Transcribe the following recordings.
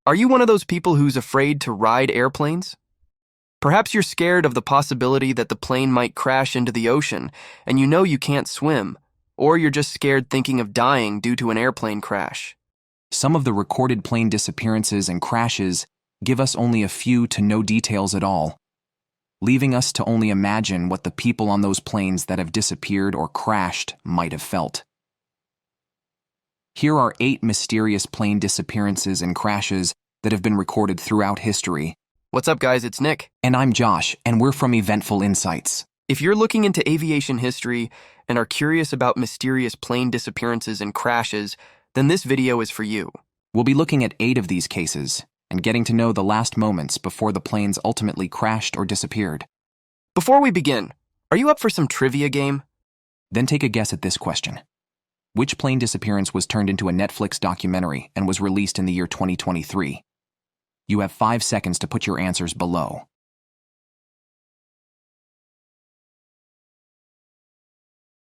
Are you one of those people who's afraid to ride airplanes? Perhaps you're scared of the possibility that the plane might crash into the ocean and you know you can't swim, or you're just scared thinking of dying due to an airplane crash. Some of the recorded plane disappearances and crashes give us only a few to no details at all, leaving us to only imagine what the people on those planes that have disappeared or crashed might have felt. Here are 8 mysterious plane disappearances and crashes that have been recorded throughout history. What's up, guys? It's Nick. And I'm Josh, and we're from Eventful Insights. If you're looking into aviation history and are curious about mysterious plane disappearances and crashes, then this video is for you. We'll be looking at 8 of these cases and getting to know the last moments before the planes ultimately crashed or disappeared. Before we begin, are you up for some trivia game? Then take a guess at this question. Which plane disappearance was turned into a Netflix documentary and was released in the year 2023? You have 5 seconds to put your answers below.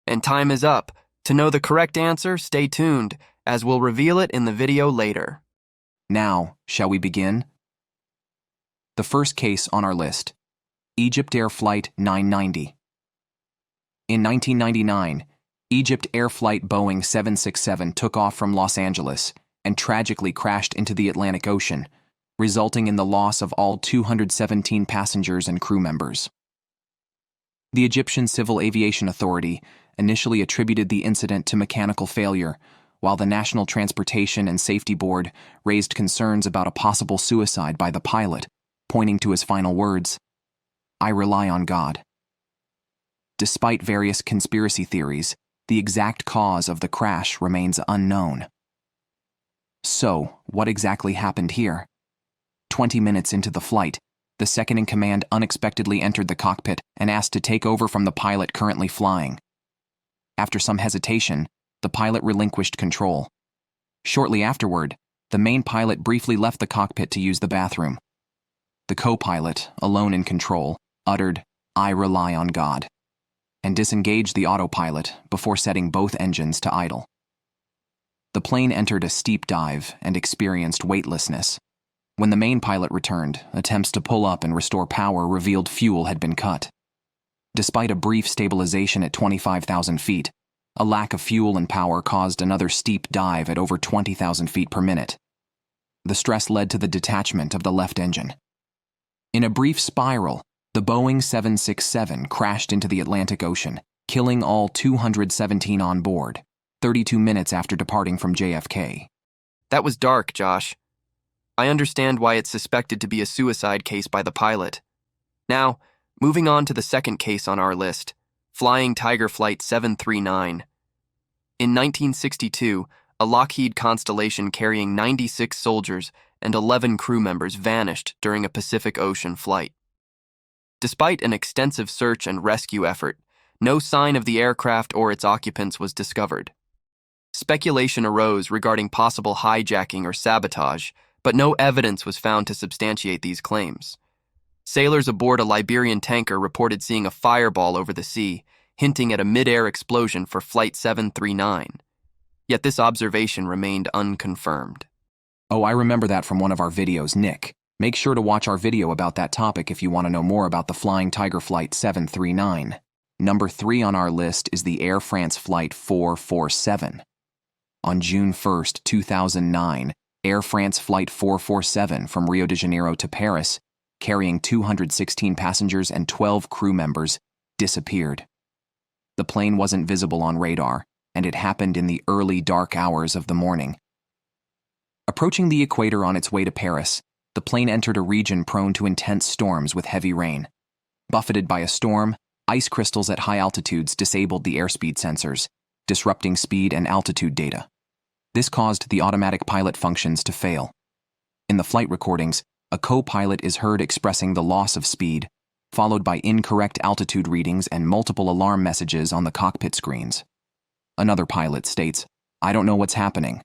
And time is up. To know the correct answer, stay tuned, as we'll reveal it in the video later. Now, shall we begin? The first case on our list, Egypt Air Flight 990. In 1999, Egypt Air Flight Boeing 767 took off from Los Angeles and tragically crashed into the Atlantic Ocean, resulting in the loss of all 217 passengers and crew members. The Egyptian Civil Aviation Authority initially attributed the incident to mechanical failure, while the National Transportation and Safety Board raised concerns about a possible suicide by the pilot, pointing to his final words, "I rely on God." Despite various conspiracy theories, the exact cause of the crash remains unknown. So, what exactly happened here? 20 minutes into the flight, the second-in-command unexpectedly entered the cockpit and asked to take over from the pilot currently flying. After some hesitation, the pilot relinquished control. Shortly afterward, the main pilot briefly left the cockpit to use the bathroom. The co-pilot, alone in control, uttered, "I rely on God," and disengaged the autopilot before setting both engines to idle. The plane entered a steep dive and experienced weightlessness. When the main pilot returned, attempts to pull up and restore power revealed fuel had been cut. Despite a brief stabilization at 25,000 feet, a lack of fuel and power caused another steep dive at over 20,000 feet per minute. The stress led to the detachment of the left engine. In a brief spiral, the Boeing 767 crashed into the Atlantic Ocean, killing all 217 on board, 32 minutes after departing from JFK. That was dark, Josh. I understand why it's suspected to be a suicide case by the pilot. Now, moving on to the second case on our list, Flying Tiger Flight 739. In 1962, a Lockheed Constellation carrying 96 soldiers and 11 crew members vanished during a Pacific Ocean flight. Despite an extensive search and rescue effort, no sign of the aircraft or its occupants was discovered. Speculation arose regarding possible hijacking or sabotage, but no evidence was found to substantiate these claims. Sailors aboard a Liberian tanker reported seeing a fireball over the sea, hinting at a mid-air explosion for Flight 739. Yet this observation remained unconfirmed. Oh, I remember that from one of our videos, Nick. Make sure to watch our video about that topic if you want to know more about the Flying Tiger Flight 739. Number 3 on our list is the Air France Flight 447. On June 1st, 2009, Air France Flight 447 from Rio de Janeiro to Paris, carrying 216 passengers and 12 crew members, disappeared. The plane wasn't visible on radar, and it happened in the early dark hours of the morning. Approaching the equator on its way to Paris, the plane entered a region prone to intense storms with heavy rain. Buffeted by a storm, ice crystals at high altitudes disabled the airspeed sensors, disrupting speed and altitude data. This caused the automatic pilot functions to fail. In the flight recordings, a co-pilot is heard expressing the loss of speed, followed by incorrect altitude readings and multiple alarm messages on the cockpit screens. Another pilot states, "I don't know what's happening."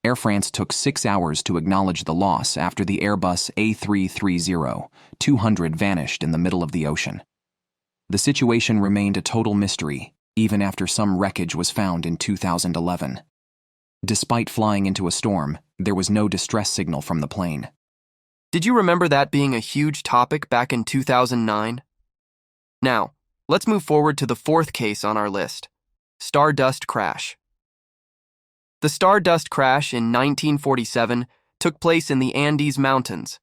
Air France took 6 hours to acknowledge the loss after the Airbus A330-200 vanished in the middle of the ocean. The situation remained a total mystery, even after some wreckage was found in 2011. Despite flying into a storm, There was no distress signal from the plane. Did you remember that being a huge topic back in 2009? Now, let's move forward to the fourth case on our list, Stardust Crash. The Stardust crash in 1947 took place in the Andes Mountains.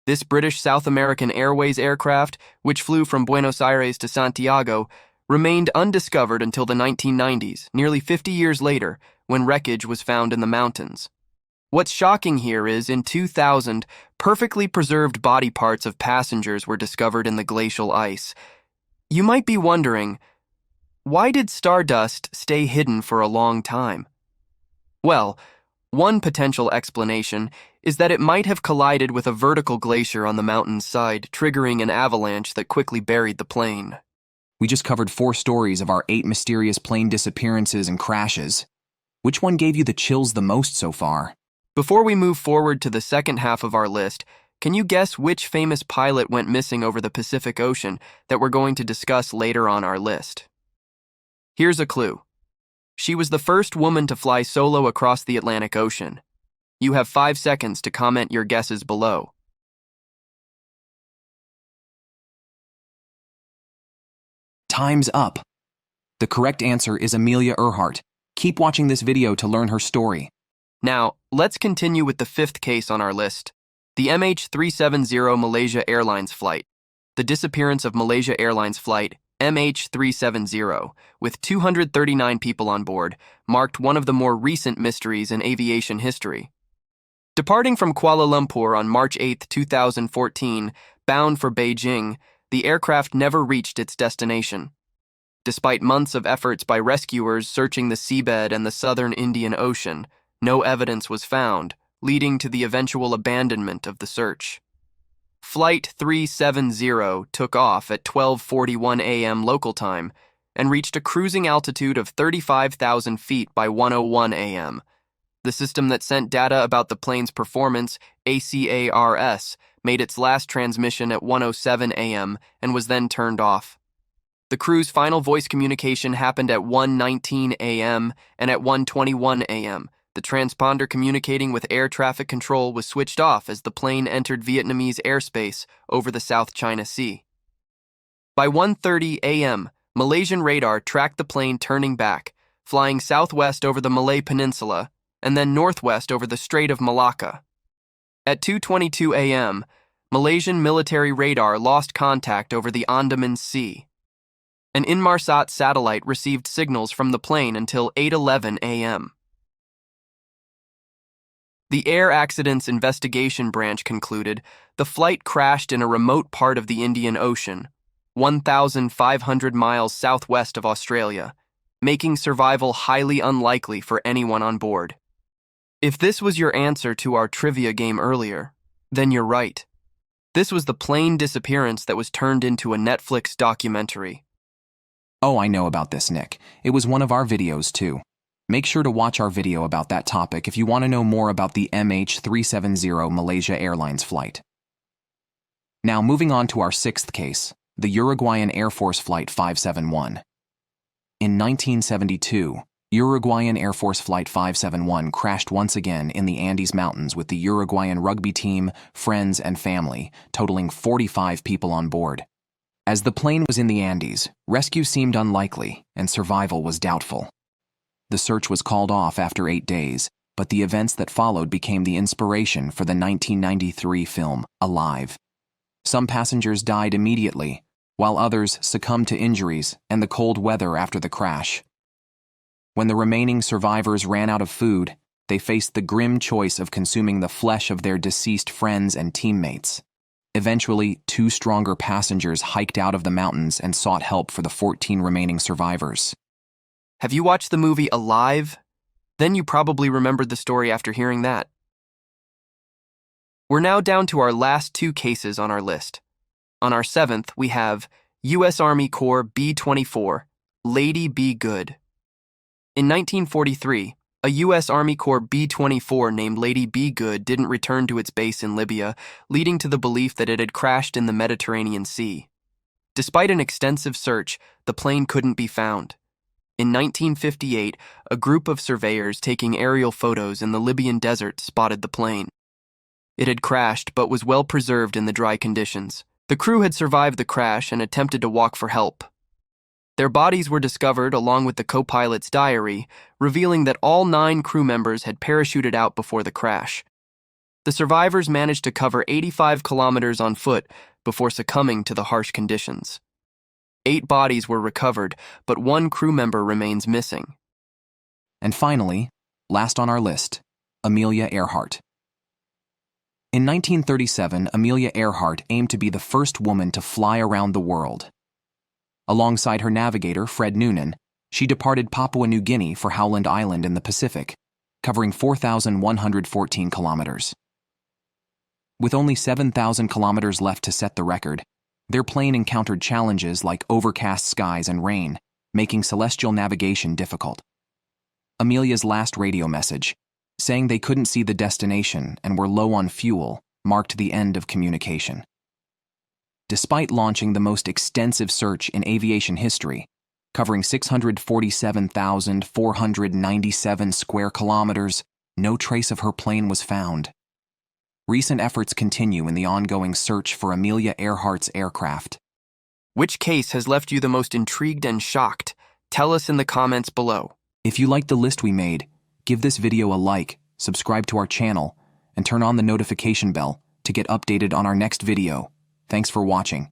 This British South American Airways aircraft, which flew from Buenos Aires to Santiago, remained undiscovered until the 1990s, nearly 50 years later, when wreckage was found in the mountains. What's shocking here is, in 2000, perfectly preserved body parts of passengers were discovered in the glacial ice. You might be wondering, why did Stardust stay hidden for a long time? Well, one potential explanation is that it might have collided with a vertical glacier on the mountain's side, triggering an avalanche that quickly buried the plane. We just covered 4 stories of our 8 mysterious plane disappearances and crashes. Which one gave you the chills the most so far? Before we move forward to the second half of our list, can you guess which famous pilot went missing over the Pacific Ocean that we're going to discuss later on our list? Here's a clue. She was the first woman to fly solo across the Atlantic Ocean. You have 5 seconds to comment your guesses below. Time's up. The correct answer is Amelia Earhart. Keep watching this video to learn her story. Now, let's continue with the fifth case on our list, the MH370 Malaysia Airlines flight. The disappearance of Malaysia Airlines flight MH370, with 239 people on board, marked one of the more recent mysteries in aviation history. Departing from Kuala Lumpur on March 8, 2014, bound for Beijing, the aircraft never reached its destination. Despite months of efforts by rescuers searching the seabed and the southern Indian Ocean, no evidence was found, leading to the eventual abandonment of the search. Flight 370 took off at 12:41 a.m. local time and reached a cruising altitude of 35,000 feet by 1:01 a.m. The system that sent data about the plane's performance, ACARS, made its last transmission at 1:07 a.m. and was then turned off. The crew's final voice communication happened at 1:19 a.m. and at 1:21 a.m. The transponder communicating with air traffic control was switched off as the plane entered Vietnamese airspace over the South China Sea. By 1:30 a.m., Malaysian radar tracked the plane turning back, flying southwest over the Malay Peninsula and then northwest over the Strait of Malacca. At 2:22 a.m., Malaysian military radar lost contact over the Andaman Sea. An Inmarsat satellite received signals from the plane until 8:11 a.m. The Air Accidents Investigation Branch concluded the flight crashed in a remote part of the Indian Ocean, 1,500 miles southwest of Australia, making survival highly unlikely for anyone on board. If this was your answer to our trivia game earlier, then you're right. This was the plane disappearance that was turned into a Netflix documentary. Oh, I know about this, Nick. It was one of our videos, too. Make sure to watch our video about that topic if you want to know more about the MH370 Malaysia Airlines flight. Now, moving on to our sixth case, the Uruguayan Air Force Flight 571. In 1972, Uruguayan Air Force Flight 571 crashed once again in the Andes Mountains with the Uruguayan rugby team, friends, and family, totaling 45 people on board. As the plane was in the Andes, rescue seemed unlikely and survival was doubtful. The search was called off after 8 days, but the events that followed became the inspiration for the 1993 film Alive. Some passengers died immediately, while others succumbed to injuries and the cold weather after the crash. When the remaining survivors ran out of food, they faced the grim choice of consuming the flesh of their deceased friends and teammates. Eventually, 2 stronger passengers hiked out of the mountains and sought help for the 14 remaining survivors. Have you watched the movie Alive? Then you probably remembered the story after hearing that. We're now down to our last 2 cases on our list. On our 7th, we have U.S. Army Corps B-24, Lady Be Good. In 1943, a U.S. Army Corps B-24 named Lady Be Good didn't return to its base in Libya, leading to the belief that it had crashed in the Mediterranean Sea. Despite an extensive search, the plane couldn't be found. In 1958, a group of surveyors taking aerial photos in the Libyan desert spotted the plane. It had crashed but was well preserved in the dry conditions. The crew had survived the crash and attempted to walk for help. Their bodies were discovered along with the co-pilot's diary, revealing that all 9 crew members had parachuted out before the crash. The survivors managed to cover 85 kilometers on foot before succumbing to the harsh conditions. 8 bodies were recovered, but 1 crew member remains missing. And finally, last on our list, Amelia Earhart. In 1937, Amelia Earhart aimed to be the first woman to fly around the world. Alongside her navigator, Fred Noonan, she departed Papua New Guinea for Howland Island in the Pacific, covering 4,114 kilometers. With only 7,000 kilometers left to set the record, their plane encountered challenges like overcast skies and rain, making celestial navigation difficult. Amelia's last radio message, saying they couldn't see the destination and were low on fuel, marked the end of communication. Despite launching the most extensive search in aviation history, covering 647,497 square kilometers, no trace of her plane was found. Recent efforts continue in the ongoing search for Amelia Earhart's aircraft. Which case has left you the most intrigued and shocked? Tell us in the comments below. If you liked the list we made, give this video a like, subscribe to our channel, and turn on the notification bell to get updated on our next video. Thanks for watching.